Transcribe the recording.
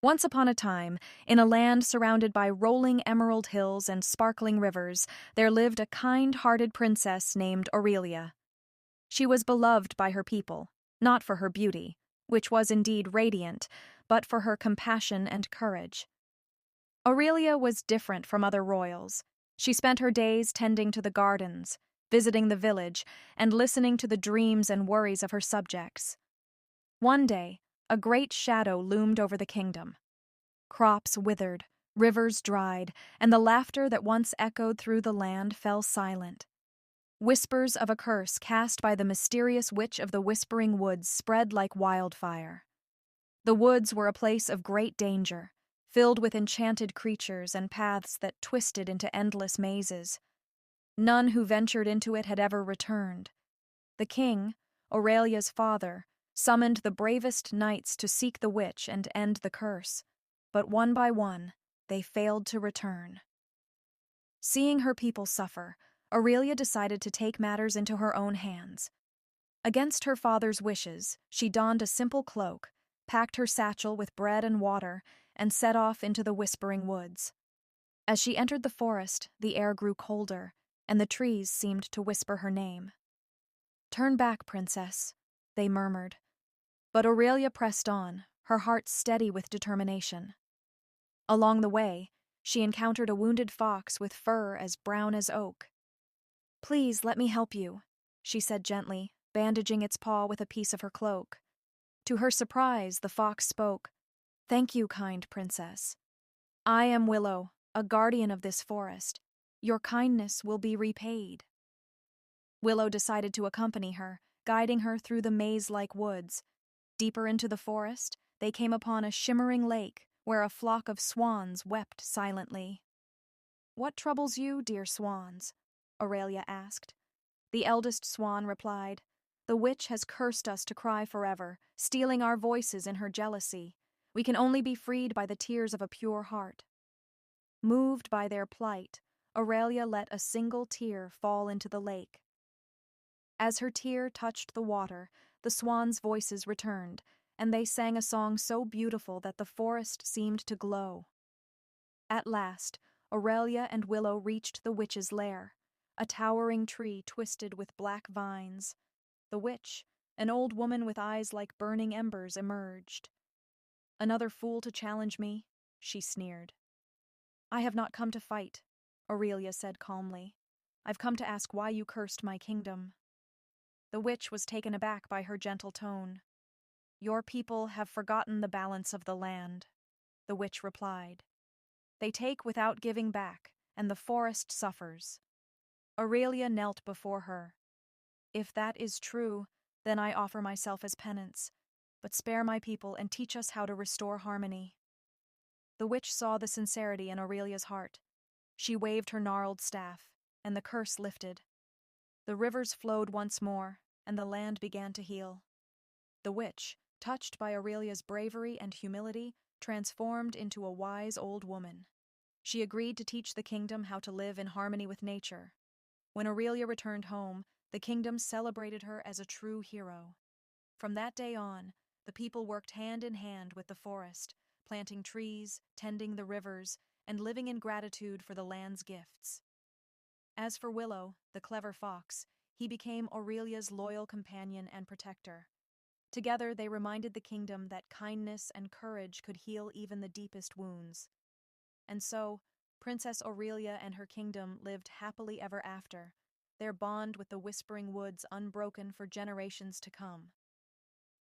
Once upon a time, in a land surrounded by rolling emerald hills and sparkling rivers, there lived a kind-hearted princess named Aurelia. She was beloved by her people, not for her beauty, which was indeed radiant, but for her compassion and courage. Aurelia was different from other royals. She spent her days tending to the gardens, visiting the village, and listening to the dreams and worries of her subjects. One day, a great shadow loomed over the kingdom. Crops withered, rivers dried, and the laughter that once echoed through the land fell silent. Whispers of a curse cast by the mysterious witch of the Whispering Woods spread like wildfire. The woods were a place of great danger, filled with enchanted creatures and paths that twisted into endless mazes. None who ventured into it had ever returned. The king, Aurelia's father, summoned the bravest knights to seek the witch and end the curse, but one by one, they failed to return. Seeing her people suffer, Aurelia decided to take matters into her own hands. Against her father's wishes, she donned a simple cloak, packed her satchel with bread and water, and set off into the Whispering Woods. As she entered the forest, the air grew colder, and the trees seemed to whisper her name. "Turn back, princess," they murmured. But Aurelia pressed on, her heart steady with determination. Along the way, she encountered a wounded fox with fur as brown as oak. "Please let me help you," she said gently, bandaging its paw with a piece of her cloak. To her surprise, the fox spoke. "Thank you, kind princess. I am Willow, a guardian of this forest. Your kindness will be repaid." Willow decided to accompany her, guiding her through the maze-like woods. Deeper into the forest, they came upon a shimmering lake where a flock of swans wept silently. "What troubles you, dear swans?" Aurelia asked. The eldest swan replied, "The witch has cursed us to cry forever, stealing our voices in her jealousy. We can only be freed by the tears of a pure heart." Moved by their plight, Aurelia let a single tear fall into the lake. As her tear touched the water, the swans' voices returned, and they sang a song so beautiful that the forest seemed to glow. At last, Aurelia and Willow reached the witch's lair, a towering tree twisted with black vines. The witch, an old woman with eyes like burning embers, emerged. "Another fool to challenge me," she sneered. "I have not come to fight," Aurelia said calmly. "I've come to ask why you cursed my kingdom." The witch was taken aback by her gentle tone. "Your people have forgotten the balance of the land," the witch replied. "They take without giving back, and the forest suffers." Aurelia knelt before her. "If that is true, then I offer myself as penance, but spare my people and teach us how to restore harmony." The witch saw the sincerity in Aurelia's heart. She waved her gnarled staff, and the curse lifted. The rivers flowed once more, and the land began to heal. The witch, touched by Aurelia's bravery and humility, transformed into a wise old woman. She agreed to teach the kingdom how to live in harmony with nature. When Aurelia returned home, the kingdom celebrated her as a true hero. From that day on, the people worked hand in hand with the forest, planting trees, tending the rivers, and living in gratitude for the land's gifts. As for Willow, the clever fox, he became Aurelia's loyal companion and protector. Together they reminded the kingdom that kindness and courage could heal even the deepest wounds. And so, Princess Aurelia and her kingdom lived happily ever after, their bond with the Whispering Woods unbroken for generations to come.